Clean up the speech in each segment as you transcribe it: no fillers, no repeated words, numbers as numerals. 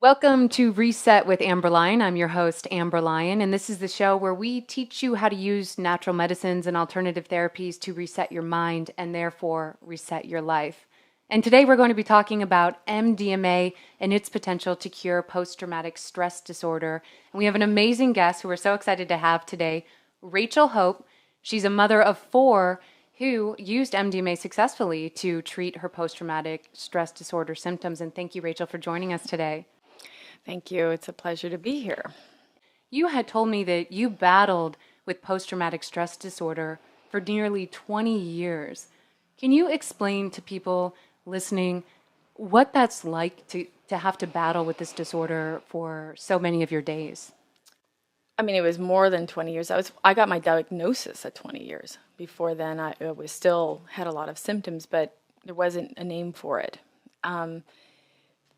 Welcome to Reset with Amber Lyon. I'm your host, Amber Lyon, and this is the show where we teach you how to use natural medicines and alternative therapies to reset your mind and therefore reset your life. And today we're going to be talking about MDMA and its potential to cure post-traumatic stress disorder. And we have an amazing guest who we're so excited to have today, Rachel Hope. She's a mother of 4 who used MDMA successfully to treat her post-traumatic stress disorder symptoms. And thank you, Rachel, for joining us today. Thank you. It's a pleasure to be here. You had told me that you battled with post-traumatic stress disorder for nearly 20 years. Can you explain to people listening what that's like to have to battle with this disorder for so many of your days? I mean, it was more than 20 years. I got my diagnosis at 20 years. Before then, I was still had a lot of symptoms, but there wasn't a name for it.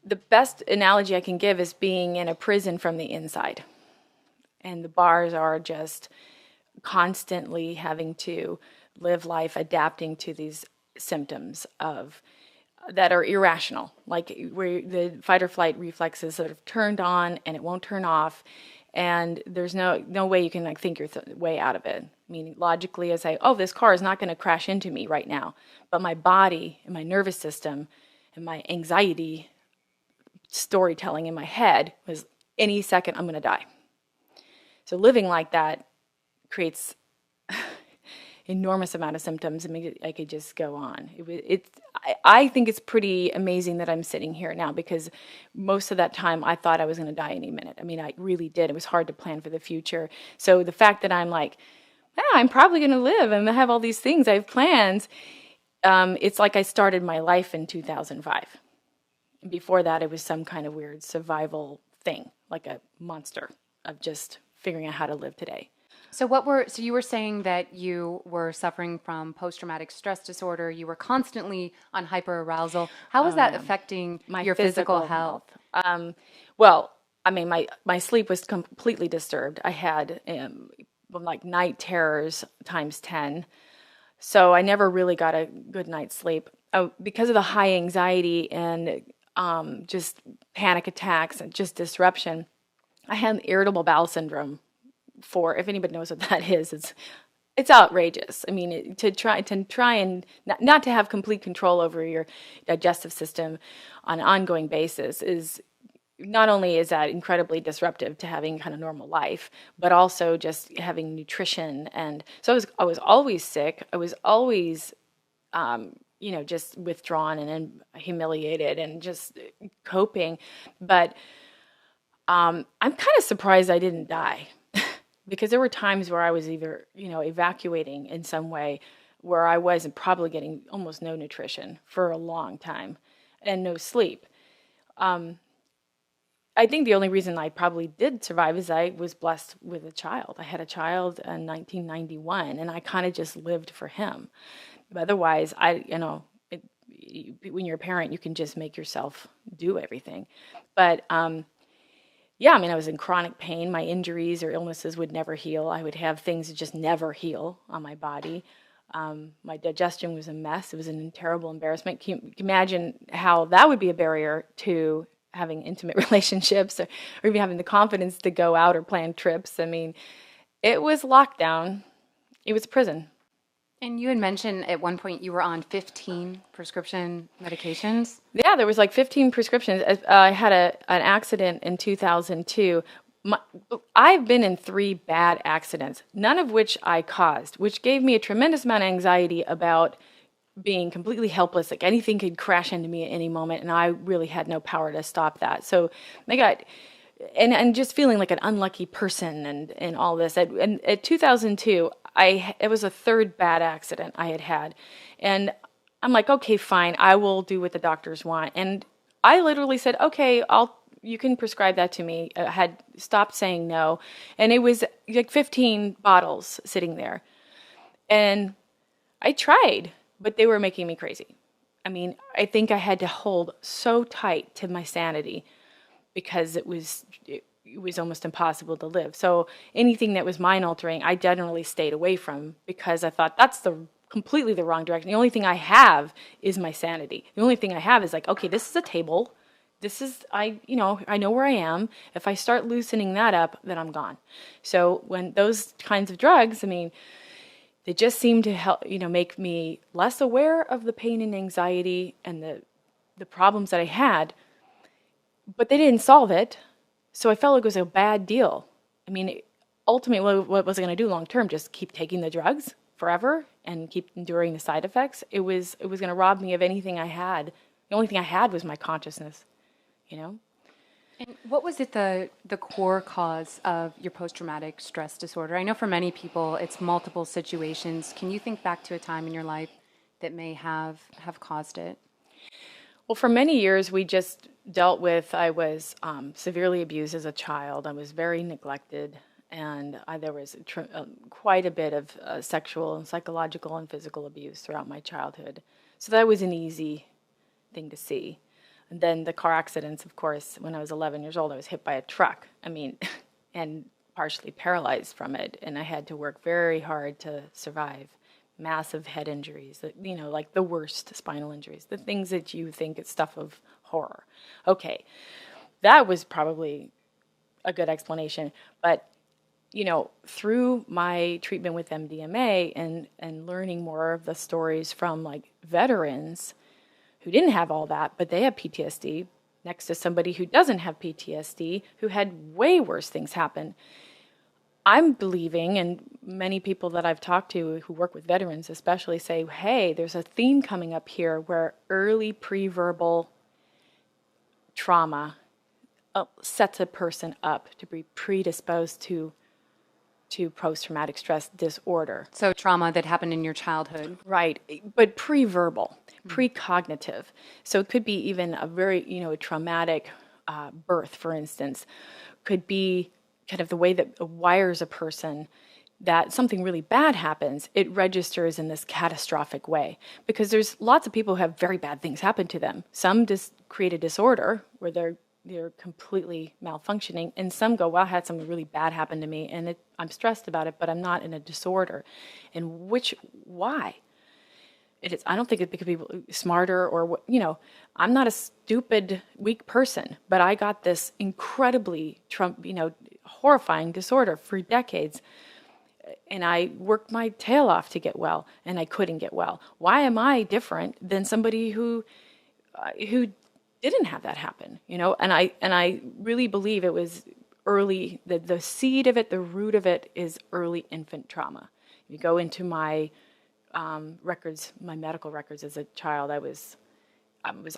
The best analogy I can give is being in a prison from the inside. And the bars are just constantly having to live life adapting to these symptoms that are irrational, like where the fight or flight reflexes sort of turned on and it won't turn off, and there's no way you can think your way out of it. I mean, logically, I say, oh, this car is not going to crash into me right now, but my body and my nervous system and my anxiety storytelling in my head was any second I'm going to die. So living like that creates enormous amount of symptoms. I could just go on. I think it's pretty amazing that I'm sitting here now, because most of that time I thought I was going to die any minute. I mean, I really did. It was hard to plan for the future. So the fact that I'm like, I'm probably going to live and I have all these things, I have plans. It's like I started my life in 2005. Before that, it was some kind of weird survival thing, like a monster of just figuring out how to live today. So you were saying that you were suffering from post-traumatic stress disorder. You were constantly on hyperarousal. How was that affecting your physical health? Well, I mean, my sleep was completely disturbed. I had like night terrors times 10. So I never really got a good night's sleep. Because of the high anxiety and just panic attacks and just disruption, I had irritable bowel syndrome. If anybody knows what that is, it's outrageous. I mean, to try and not to have complete control over your digestive system on an ongoing basis is not only is that incredibly disruptive to having kind of normal life, but also just having nutrition. And so I was always sick. I was always just withdrawn and humiliated and just coping. But I'm kind of surprised I didn't die, because there were times where I was either, evacuating in some way, where I was probably getting almost no nutrition for a long time and no sleep. I think the only reason I probably did survive is I was blessed with a child. I had a child in 1991, and I kind of just lived for him. Otherwise, when you're a parent, you can just make yourself do everything. But I was in chronic pain. My injuries or illnesses would never heal. I would have things that just never heal on my body. My digestion was a mess. It was a terrible embarrassment. Can you imagine how that would be a barrier to having intimate relationships or even having the confidence to go out or plan trips? I mean, it was lockdown. It was a prison. And you had mentioned at one point you were on 15 prescription medications. Yeah, there was like 15 prescriptions. I had an accident in 2002. I've been in 3 bad accidents, none of which I caused, which gave me a tremendous amount of anxiety about being completely helpless. Like anything could crash into me at any moment, and I really had no power to stop that. So I got... And just feeling like an unlucky person and all this. At 2002, it was a 3rd bad accident I had. And I'm like, okay, fine, I will do what the doctors want. And I literally said, okay, you can prescribe that to me. I had stopped saying no. And it was like 15 bottles sitting there. And I tried, but they were making me crazy. I mean, I think I had to hold so tight to my sanity, because it was almost impossible to live. So anything that was mind altering, I generally stayed away from, because I thought that's completely the wrong direction. The only thing I have is my sanity. The only thing I have is like, okay, this is a table. I know where I am. If I start loosening that up, then I'm gone. So when those kinds of drugs, I mean, they just seem to help, make me less aware of the pain and anxiety and the problems that I had, but they didn't solve it. So I felt like it was a bad deal. I mean, ultimately, what was I going to do long term? Just keep taking the drugs forever and keep enduring the side effects? It was going to rob me of anything I had. The only thing I had was my consciousness, you know? And what was it the core cause of your post-traumatic stress disorder? I know for many people it's multiple situations. Can you think back to a time in your life that may have caused it? Well, for many years, we just dealt with, I was severely abused as a child. I was very neglected, and there was quite a bit of sexual and psychological and physical abuse throughout my childhood. So that was an easy thing to see. And then the car accidents, of course, when I was 11 years old, I was hit by a truck. I mean, and partially paralyzed from it. And I had to work very hard to survive. Massive head injuries, like the worst spinal injuries, the things that you think is stuff of horror. Okay, that was probably a good explanation. But, through my treatment with MDMA and learning more of the stories from like veterans who didn't have all that, but they have PTSD, next to somebody who doesn't have PTSD, who had way worse things happen. I'm believing, and many people that I've talked to who work with veterans especially say, hey, there's a theme coming up here where early pre-verbal trauma sets a person up to be predisposed to post-traumatic stress disorder. So trauma that happened in your childhood. Right, but pre-verbal, precognitive. So it could be even a very, a traumatic birth, for instance, could be kind of the way that wires a person that something really bad happens, it registers in this catastrophic way. Because there's lots of people who have very bad things happen to them. Some just create a disorder where they're completely malfunctioning, and some go, well, I had something really bad happen to me, and I'm stressed about it, but I'm not in a disorder. And why? I don't think it's because people smarter or, I'm not a stupid, weak person, but I got this incredibly, horrifying disorder for decades. And I worked my tail off to get well, and I couldn't get well. Why am I different than somebody who didn't have that happen? And I really believe it was early, the seed of it, the root of it is early infant trauma. You go into my records, my medical records as a child, I was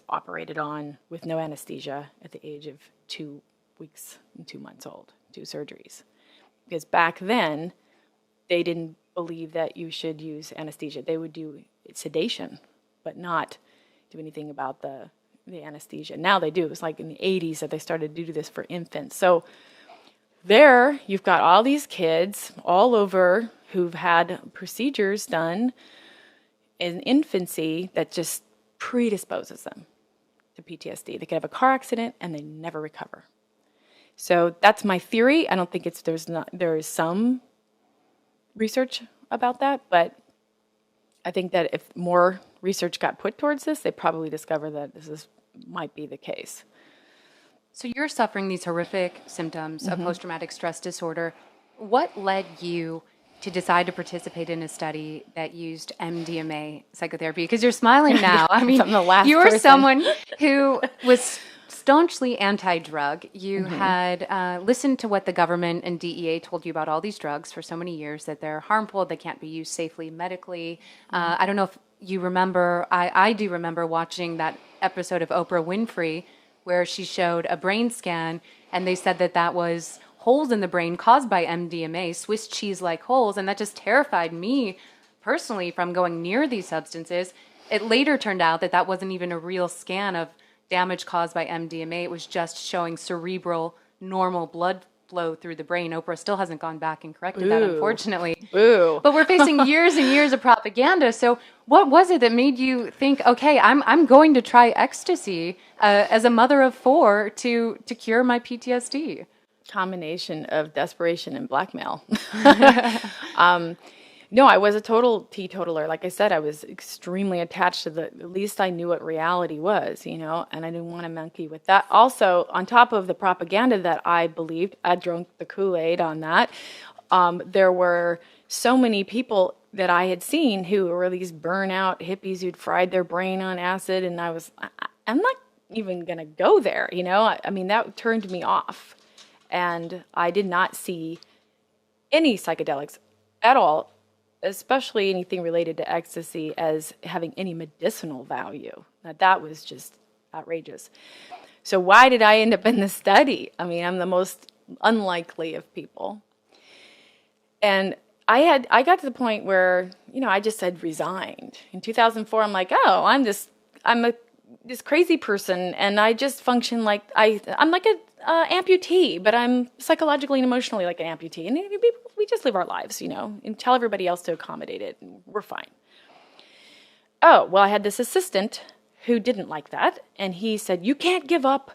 operated on with no anesthesia at the age of 2 weeks and 2 months old, 2 surgeries. Because back then, they didn't believe that you should use anesthesia. They would do sedation, but not do anything about the anesthesia. Now they do. It was like in the 80s that they started to do this for infants. So there, you've got all these kids all over who've had procedures done in infancy that just predisposes them to PTSD. They could have a car accident and they never recover. So that's my theory. I don't think there is some research about that, but I think that if more research got put towards this, they probably discover that might be the case. So you're suffering these horrific symptoms of post-traumatic stress disorder. What led you to decide to participate in a study that used MDMA psychotherapy? Because you're smiling now. I mean, you were someone who was staunchly anti-drug. You had listened to what the government and DEA told you about all these drugs for so many years, that they're harmful, they can't be used safely medically. I don't know if you remember, I do remember watching that episode of Oprah Winfrey where she showed a brain scan, and they said that was holes in the brain caused by MDMA, Swiss cheese-like holes, and that just terrified me personally from going near these substances. It later turned out that wasn't even a real scan of damage caused by MDMA. It was just showing cerebral, normal blood flow through the brain. Oprah still hasn't gone back and corrected that, unfortunately. But we're facing years and years of propaganda. So what was it that made you think, okay, I'm going to try ecstasy as a mother of 4 to cure my PTSD? Combination of desperation and blackmail. No, I was a total teetotaler. Like I said, I was extremely attached to at least I knew what reality was, and I didn't want to monkey with that. Also, on top of the propaganda that I believed, I drank the Kool-Aid on that. There were so many people that I had seen who were these burnout hippies who'd fried their brain on acid, and I'm not even going to go there, I mean, that turned me off. And I did not see any psychedelics at all, especially anything related to ecstasy, as having any medicinal value. Now, that was just outrageous. So why did I end up in the study? I mean, I'm the most unlikely of people. And I got to the point where, I just had resigned. In 2004, I'm like, oh, this crazy person, and I just function like I'm like a amputee, but I'm psychologically and emotionally like an amputee, and we just live our lives, and tell everybody else to accommodate it, and we're fine. Oh, well, I had this assistant who didn't like that, and he said, you can't give up,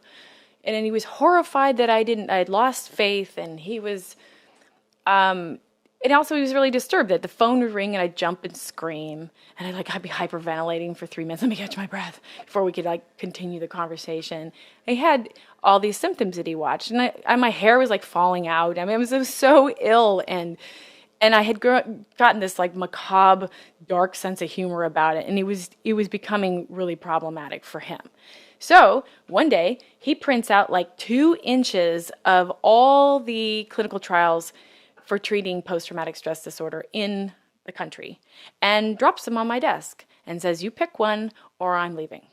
and then he was horrified that I had lost faith, and he was, and also he was really disturbed that the phone would ring and I'd jump and scream, and I'd be hyperventilating for 3 minutes. Let me catch my breath before we could continue the conversation. He had all these symptoms that he watched, and my hair was falling out. I mean, I was so ill, and I had gotten this macabre, dark sense of humor about it, and it was becoming really problematic for him. So one day he prints out 2 inches of all the clinical trials for treating post-traumatic stress disorder in the country, and drops them on my desk and says, you pick one or I'm leaving.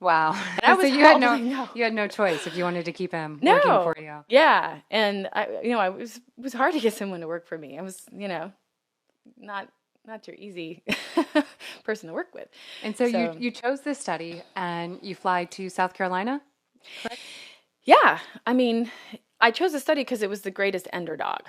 Wow. And I was you had no choice if you wanted to keep him working for you. Yeah. And it was hard to get someone to work for me. I was, not your easy person to work with. And so you chose this study and you fly to South Carolina? Correct? Yeah. I mean, I chose the study because it was the greatest underdog.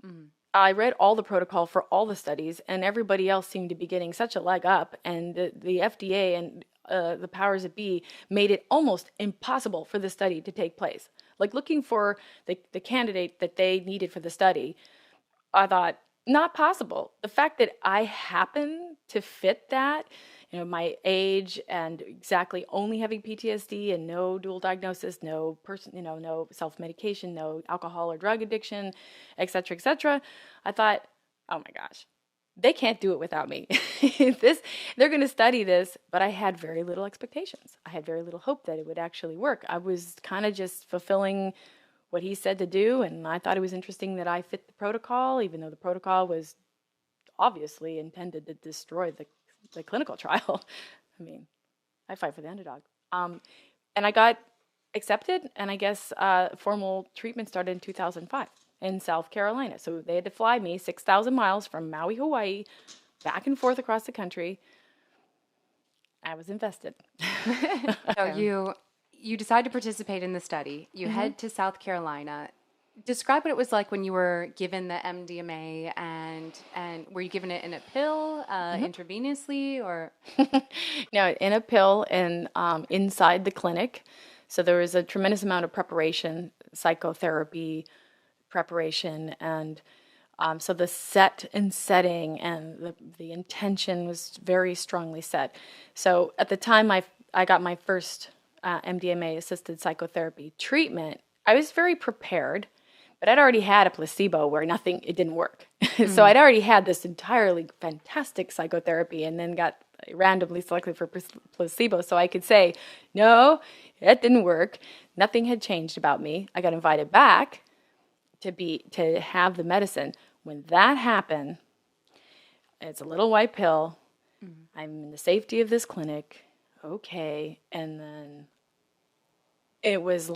Mm-hmm. I read all the protocol for all the studies, and everybody else seemed to be getting such a leg up, and the FDA and the powers that be made it almost impossible for the study to take place. Looking for the candidate that they needed for the study, I thought, not possible. The fact that I happen to fit that, my age and exactly only having PTSD and no dual diagnosis, no self-medication, no alcohol or drug addiction, et cetera, I thought, oh my gosh, they can't do it without me. They're going to study this, but I had very little expectations. I had very little hope that it would actually work. I was kind of just fulfilling what he said to do, and I thought it was interesting that I fit the protocol, even though the protocol was obviously intended to destroy the clinical trial. I mean, I fight for the underdog. And I got accepted, and I guess formal treatment started in 2005 in South Carolina. So they had to fly me 6,000 miles from Maui, Hawaii, back and forth across the country. I was invested. So you decide to participate in the study. You head to South Carolina. Describe what it was like when you were given the MDMA, and were you given it in a pill, intravenously, or? No, in a pill and inside the clinic. So there was a tremendous amount of preparation, psychotherapy preparation, and so the setting and the intention was very strongly set. So at the time I got my first MDMA-assisted psychotherapy treatment, I was very prepared. But I'd already had a placebo where it didn't work. So I'd already had this entirely fantastic psychotherapy, and then got randomly selected for placebo. So I could say, no, it didn't work. Nothing had changed about me. I got invited back to have the medicine. When that happened, it's a little white pill. Mm-hmm. I'm in the safety of this clinic. Okay. And then it was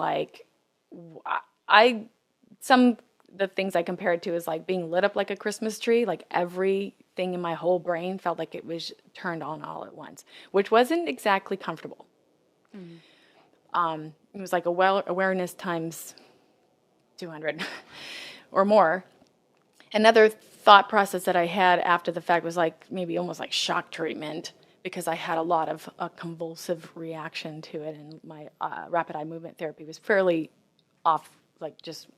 the things I compare it to is being lit up like a Christmas tree. Everything in my whole brain felt like it was turned on all at once, which wasn't exactly comfortable. Mm-hmm. It was awareness times 200 or more. Another thought process that I had after the fact was maybe almost like shock treatment, because I had a lot of convulsive reaction to it, and my rapid eye movement therapy was fairly off, just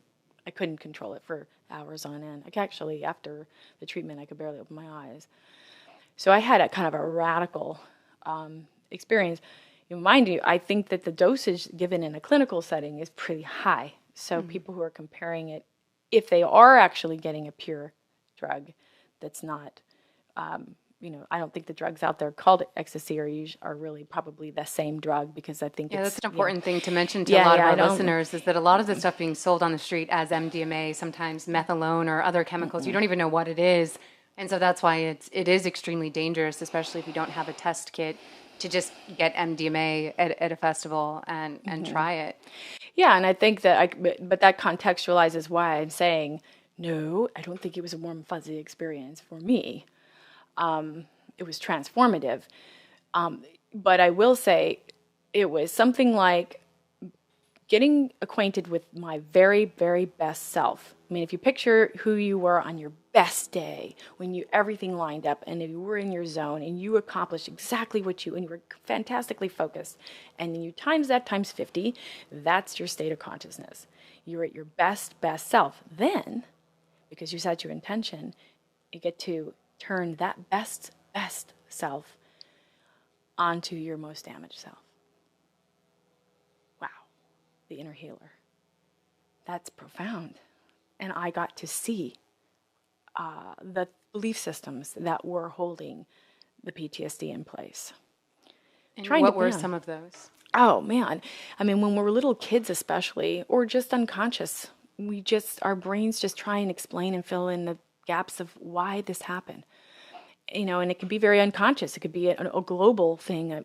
I couldn't control it for hours on end. Actually, after the treatment, I could barely open my eyes. So I had a kind of a radical experience. Mind you, I think that the dosage given in a clinical setting is pretty high. So people who are comparing it, if they are actually getting a pure drug that's not, I don't think the drugs out there called ecstasy are really probably the same drug, because I think Yeah, it's... that's an important thing to mention to a lot of our I don't... listeners, is that a lot of the stuff being sold on the street as MDMA, sometimes methadone or other chemicals, you don't even know what it is. And so that's why it is extremely dangerous, especially if you don't have a test kit, to just get MDMA at a festival and try it. Yeah, and I think that but that contextualizes why I'm saying, no, I don't think it was a warm, fuzzy experience for me. It was transformative. But I will say it was something like getting acquainted with my very, very best self. I mean, if you picture who you were on your best day, when everything lined up and you were in your zone and you accomplished exactly and you were fantastically focused, and then you times that times 50, that's your state of consciousness. You're at your best self. Then, because you set your intention, you get to turn that best self onto your most damaged self. Wow, the inner healer. That's profound. And I got to see the belief systems that were holding the PTSD in place. And what were some of those? Oh, man. I mean, when we're little kids especially, or just unconscious, our brains just try and explain and fill in the gaps of why this happened. And it can be very unconscious. It could be a global thing.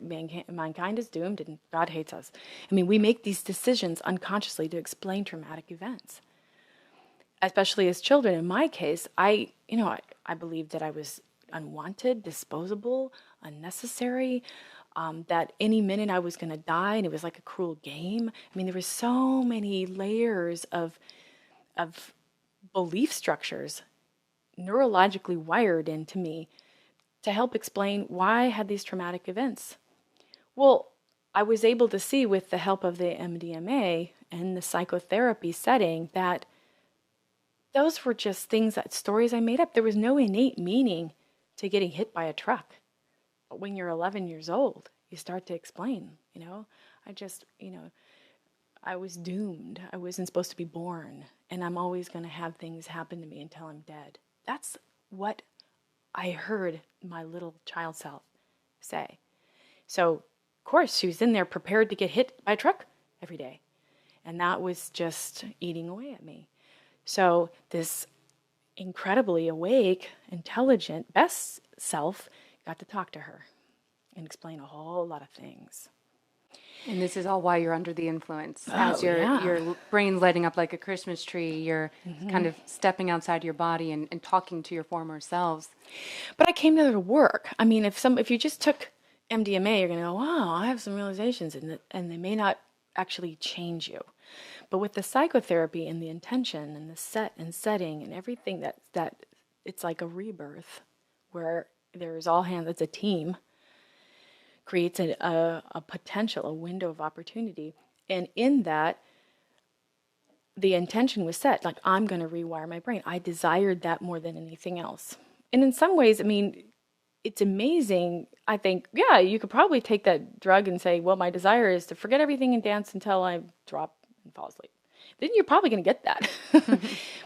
Mankind is doomed and God hates us. I mean, we make these decisions unconsciously to explain traumatic events. Especially as children. In my case, I believed that I was unwanted, disposable, unnecessary, that any minute I was going to die, and it was like a cruel game. I mean, there were so many layers of belief structures neurologically wired into me to help explain why I had these traumatic events. Well, I was able to see with the help of the MDMA and the psychotherapy setting that those were just stories I made up. There was no innate meaning to getting hit by a truck. But when you're 11 years old, you start to explain, I was doomed. I wasn't supposed to be born. And I'm always going to have things happen to me until I'm dead. That's what I heard my little child self say. So, of course, she was in there prepared to get hit by a truck every day. And that was just eating away at me. So this incredibly awake, intelligent, best self got to talk to her and explain a whole lot of things. And this is all why you're under the influence. As your brain's lighting up like a Christmas tree, you're kind of stepping outside your body and talking to your former selves. But I came there to work. I mean, if you just took MDMA, you're going to go, wow, I have some realizations, and they may not actually change you. But with the psychotherapy and the intention and the setting and everything, that it's like a rebirth where there's all hands, it's a team, creates a potential, a window of opportunity. And in that, the intention was set, like, I'm going to rewire my brain. I desired that more than anything else. And in some ways, I mean, it's amazing. I think, yeah, you could probably take that drug and say, well, my desire is to forget everything and dance until I drop and fall asleep. Then you're probably going to get that.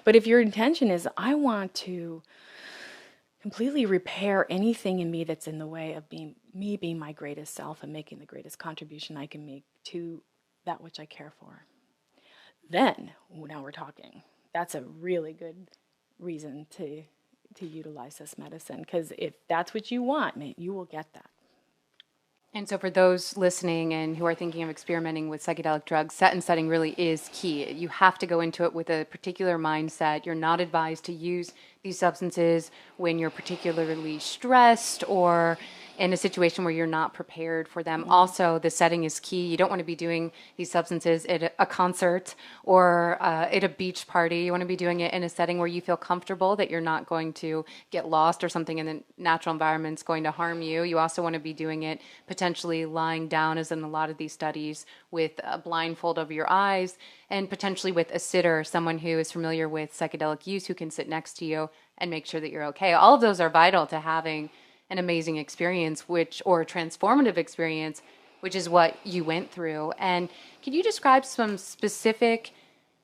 But if your intention is, I want to completely repair anything in me that's in the way of being my greatest self and making the greatest contribution I can make to that which I care for, then now we're talking. That's a really good reason to utilize this medicine, because if that's what you want, man, you will get that. And so for those listening and who are thinking of experimenting with psychedelic drugs, set and setting really is key. You have to go into it with a particular mindset. You're not advised to use these substances when you're particularly stressed or in a situation where you're not prepared for them. Also, the setting is key. You don't want to be doing these substances at a concert or at a beach party. You want to be doing it in a setting where you feel comfortable, that you're not going to get lost or something in the natural environment's going to harm you. You also want to be doing it potentially lying down, as in a lot of these studies, with a blindfold over your eyes, and potentially with a sitter, someone who is familiar with psychedelic use, who can sit next to you and make sure that you're okay. All of those are vital to having an amazing experience, or a transformative experience, which is what you went through. And can you describe some specific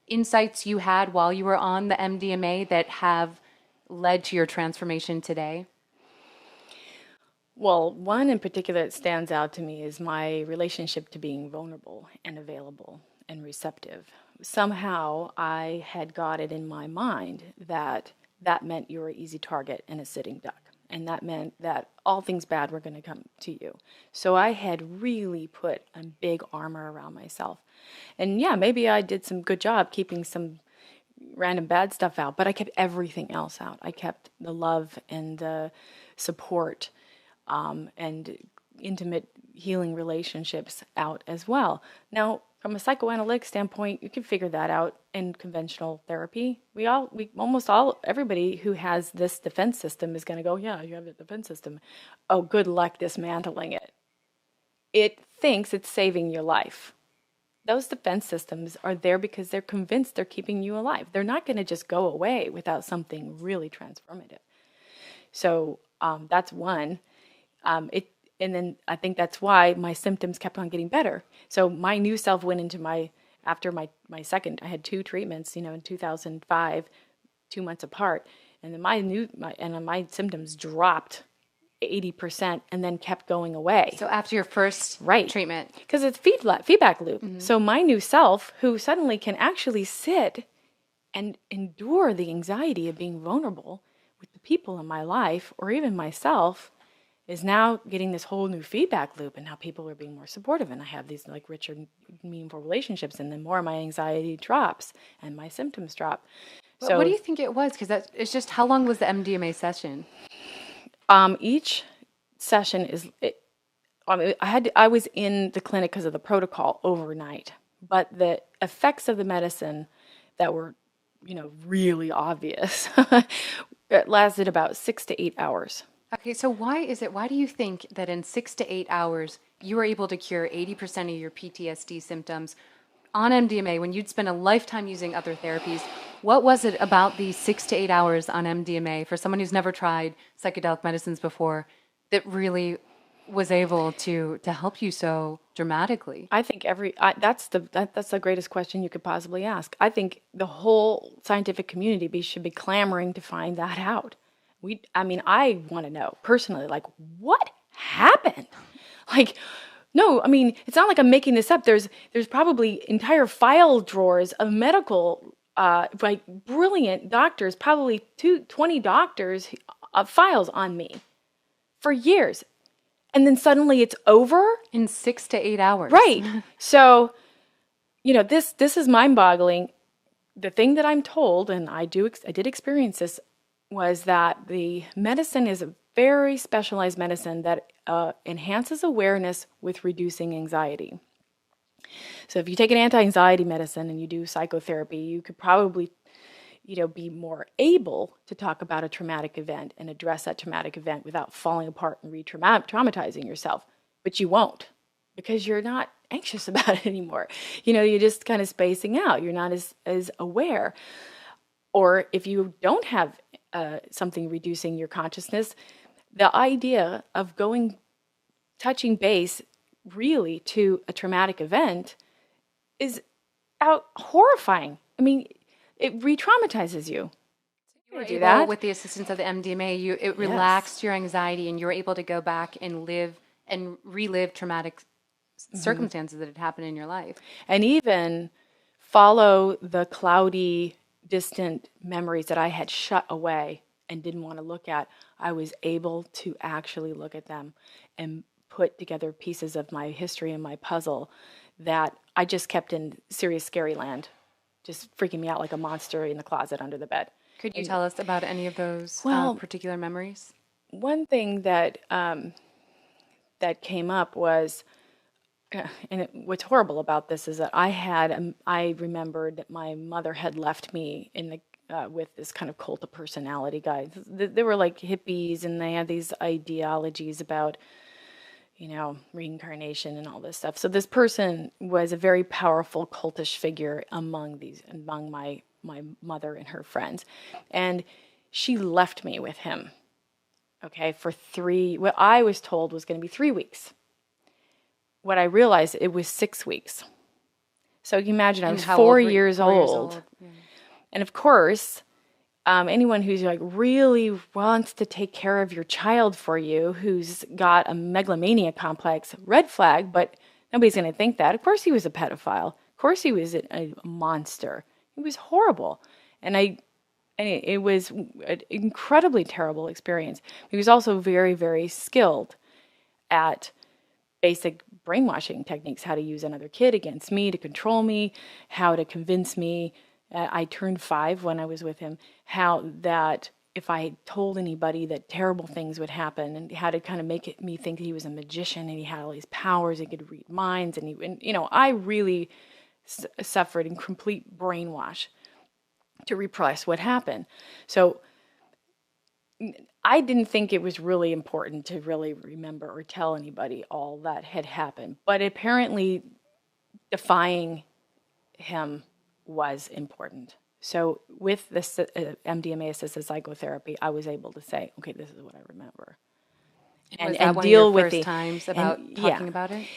insights you had while you were on the MDMA that have led to your transformation today? Well, one in particular that stands out to me is my relationship to being vulnerable and available and receptive. Somehow I had got it in my mind that that meant you were an easy target and a sitting duck. And that meant that all things bad were going to come to you. So I had really put a big armor around myself. And yeah, maybe I did some good job keeping some random bad stuff out, but I kept everything else out. I kept the love and the support and intimate healing relationships out as well. Now, from a psychoanalytic standpoint, you can figure that out in conventional therapy. Everybody who has this defense system is going to go, yeah, you have a defense system. Oh, good luck dismantling it. It thinks it's saving your life. Those defense systems are there because they're convinced they're keeping you alive. They're not going to just go away without something really transformative. So that's one. And then I think that's why my symptoms kept on getting better. So my new self went into after my second, I had 2 treatments, in 2005, 2 months apart. And then my symptoms dropped 80% and then kept going away. So after your first treatment. Because it's feedback loop. Mm-hmm. So my new self, who suddenly can actually sit and endure the anxiety of being vulnerable with the people in my life, or even myself, is now getting this whole new feedback loop, and now people are being more supportive, and I have these richer, meaningful relationships, and then more of my anxiety drops and my symptoms drop. So what do you think it was? Because it's just, how long was the MDMA session? Each session I was in the clinic because of the protocol overnight, but the effects of the medicine that were, really obvious, it lasted about 6 to 8 hours. Okay, so why do you think that in 6 to 8 hours, you were able to cure 80% of your PTSD symptoms on MDMA when you'd spent a lifetime using other therapies? What was it about these 6 to 8 hours on MDMA, for someone who's never tried psychedelic medicines before, that really was able to help you so dramatically? I think that's the greatest question you could possibly ask. I think the whole scientific community should be clamoring to find that out. I want to know personally, what happened? No, it's not like I'm making this up. There's probably entire file drawers of medical, brilliant doctors, probably 20 doctors, files on me for years. And then suddenly it's over? In 6 to 8 hours. Right. So, this is mind-boggling. The thing that I'm told, and I did experience this, was that the medicine is a very specialized medicine that enhances awareness with reducing anxiety. So if you take an anti-anxiety medicine and you do psychotherapy, you could probably, be more able to talk about a traumatic event and address that traumatic event without falling apart and re-traumatizing yourself. But you won't, because you're not anxious about it anymore. You're just kind of spacing out. You're not as aware. Or if you don't have something reducing your consciousness, the idea of touching base really to a traumatic event is horrifying. It re-traumatizes you. You were able, with the assistance of the MDMA, it relaxed your anxiety, and you were able to go back and relive traumatic circumstances that had happened in your life. And even follow the cloudy, distant memories that I had shut away and didn't want to look at. I was able to actually look at them and put together pieces of my history and my puzzle that I just kept in serious scary land, just freaking me out like a monster in the closet under the bed. Could you tell us about any of those particular memories? One thing that that came up was, what's horrible about this is that I remembered that my mother had left me in the with this kind of cult of personality guy. They were like hippies, and they had these ideologies about, reincarnation and all this stuff. So this person was a very powerful cultish figure among my mother and her friends, and she left me with him. Okay, for what I was told was going to be 3 weeks. What I realized, it was 6 weeks. So you can imagine, I was 4 years old. Yeah. And of course, anyone who's like really wants to take care of your child for you, who's got a megalomania complex, red flag, but nobody's going to think that. Of course he was a pedophile. Of course he was a monster. He was horrible. And it was an incredibly terrible experience. He was also very, very skilled at basic brainwashing techniques, how to use another kid against me to control me, how to convince me. I turned 5 when I was with him, how that if I told anybody that terrible things would happen, and how to kind of make me think he was a magician and he had all these powers, he could read minds, and I really suffered in complete brainwash to repress what happened. So I didn't think it was really important to really remember or tell anybody all that had happened. But apparently defying him was important. So with this MDMA-assisted psychotherapy, I was able to say, okay, this is what I remember. Was that one deal of your first times about talking about it?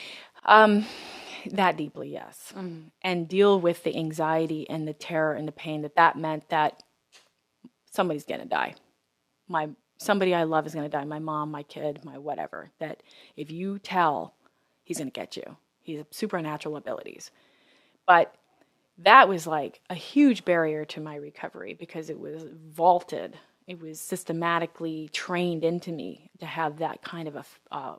That deeply, yes. And deal with the anxiety and the terror and the pain that meant that somebody's going to die. Somebody I love is going to die. My mom, my kid, my whatever. That if you tell, he's going to get you. He has supernatural abilities. But that was like a huge barrier to my recovery because it was vaulted. It was systematically trained into me to have that kind of a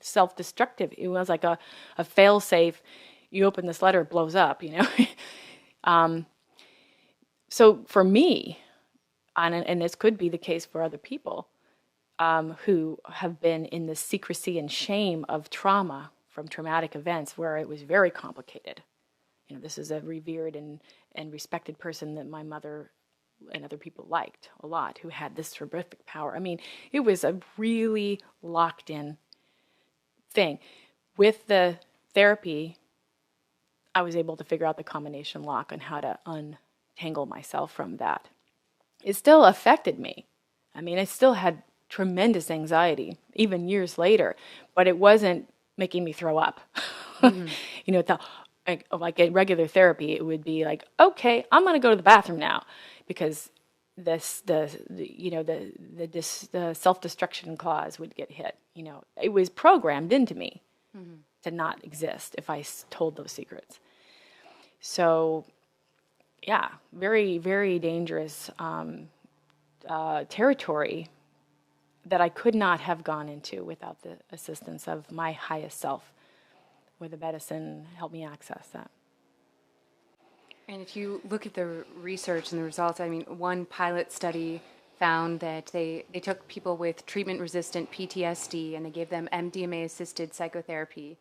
self-destructive. It was like a fail-safe. You open this letter, it blows up. So for me, and this could be the case for other people who have been in the secrecy and shame of trauma from traumatic events, where it was very complicated. This is a revered and respected person that my mother and other people liked a lot, who had this terrific power. I mean, it was a really locked in thing. With the therapy, I was able to figure out the combination lock on how to untangle myself from that. It still affected me. I mean, I still had tremendous anxiety, even years later, but it wasn't making me throw up. Like in regular therapy, it would be like, okay, I'm going to go to the bathroom now, because the self-destruction clause would get hit. It was programmed into me to not exist if I told those secrets. So, yeah, very, very dangerous territory that I could not have gone into without the assistance of my highest self, where the medicine helped me access that. And if you look at the research and the results, I mean, one pilot study found that they took people with treatment-resistant PTSD and they gave them MDMA-assisted psychotherapy,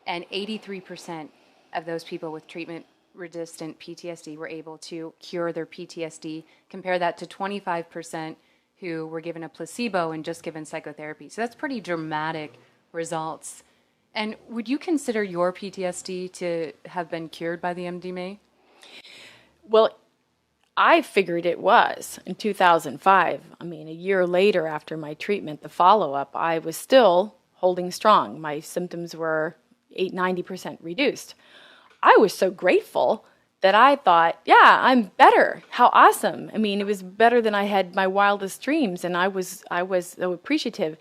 and 83% of those people with treatment-resistant PTSD were able to cure their PTSD. Compare that to 25% who were given a placebo and just given psychotherapy. So that's pretty dramatic results. And would you consider your PTSD to have been cured by the MDMA? Well, I figured it was in 2005. I mean, a year later after my treatment, the follow-up, I was still holding strong. My symptoms were 90% reduced. I was so grateful that I thought, yeah, I'm better. How awesome. I mean, it was better than I had my wildest dreams, and I was so appreciative.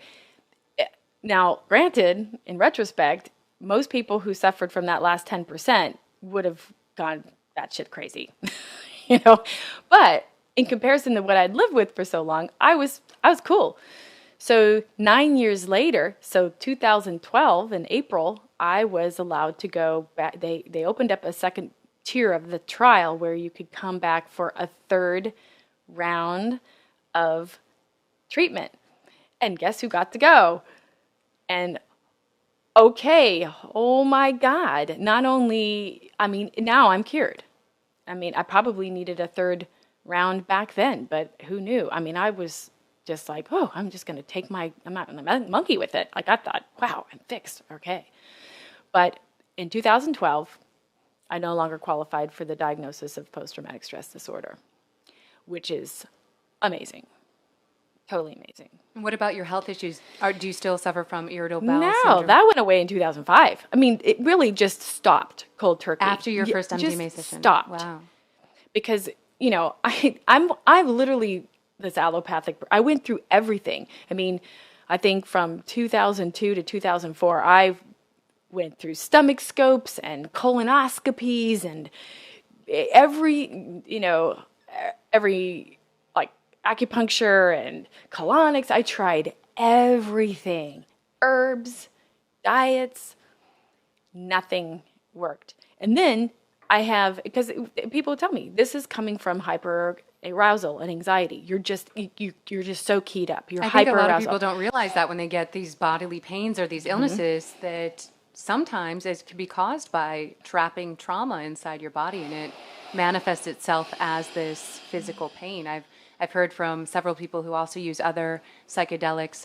Now, granted, in retrospect, most people who suffered from that last 10% would have gone batshit crazy, But in comparison to what I'd lived with for so long, I was cool. So 9 years later, so 2012 in April, I was allowed to go back. They opened up a second tier of the trial where you could come back for a third round of treatment. And guess who got to go? And okay, oh my God. Not only, I mean, now I'm cured. I mean, I probably needed a third round back then, but who knew? I mean, I was just like, oh, I'm just going to take I'm not going to monkey with it. Like I thought, wow, I'm fixed. Okay. But in 2012, I no longer qualified for the diagnosis of post-traumatic stress disorder, which is amazing. Totally amazing. And what about your health issues? Do you still suffer from irritable bowel No, syndrome? that went away in 2005. I mean, it really just stopped cold turkey. After your first MDMA just session? stopped. Wow. Because, you know, I'm literally this allopathic. I went through everything. I mean, I think from 2002 to 2004, I went through stomach scopes and colonoscopies and every like acupuncture and colonics. I tried everything. Herbs, diets, nothing worked. And then because people tell me this is coming from hyper arousal and anxiety. You're just so keyed up. You're I think a hyper lot of arousal. people don't realize that when they get these bodily pains or these illnesses, that sometimes it can be caused by trapping trauma inside your body, and it manifests itself as this physical pain. I've heard from several people who also use other psychedelics.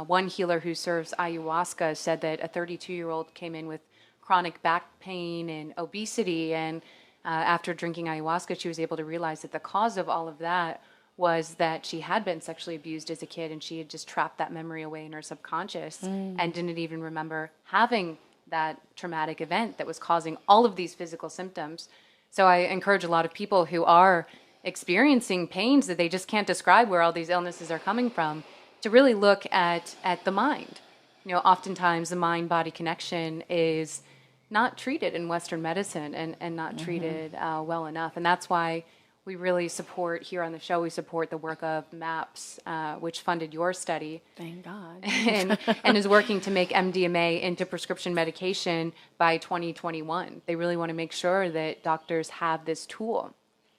One healer who serves ayahuasca said that a 32-year-old came in with chronic back pain and obesity, and after drinking ayahuasca, she was able to realize that the cause of all of that was that she had been sexually abused as a kid, and she had just trapped that memory away in her subconscious and didn't even remember having that traumatic event that was causing all of these physical symptoms. So I encourage a lot of people who are experiencing pains that they just can't describe where all these illnesses are coming from to really look at the mind. You know, oftentimes the mind-body connection is not treated in Western medicine and not treated well enough. And that's why we really support, here on the show, we support the work of MAPS, which funded your study. Thank God. and is working to make MDMA into prescription medication by 2021. They really want to make sure that doctors have this tool.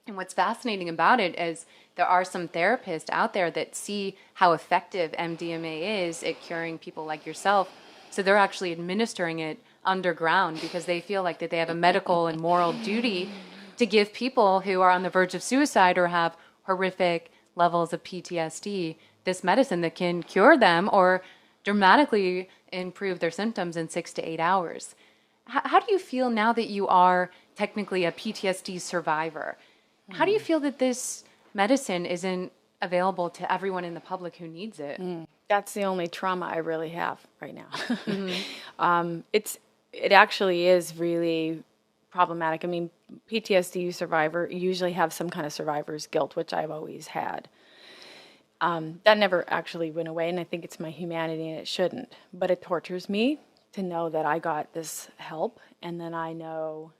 And what's fascinating about it is there are some therapists out there that see how effective MDMA is at curing people like yourself. So they're actually administering it underground because they feel like that they have a medical and moral duty to give people who are on the verge of suicide or have horrific levels of PTSD this medicine that can cure them or dramatically improve their symptoms in 6 to 8 hours. How do you feel now that you are technically a PTSD survivor? How do you feel that this medicine isn't available to everyone in the public who needs it? That's the only trauma I really have right now. It actually is really problematic. I mean, PTSD survivor usually have some kind of survivor's guilt, which I've always had. That never actually went away, and I think it's my humanity, and it shouldn't. But it tortures me to know that I got this help, and then I know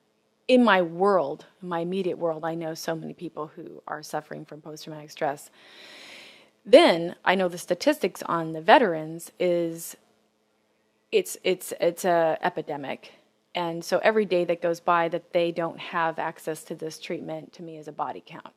in my world, in my immediate world, I know so many people who are suffering from post-traumatic stress. Then I know the statistics on the veterans is it's a epidemic. And so every day that goes by that they don't have access to this treatment, to me, is a body count.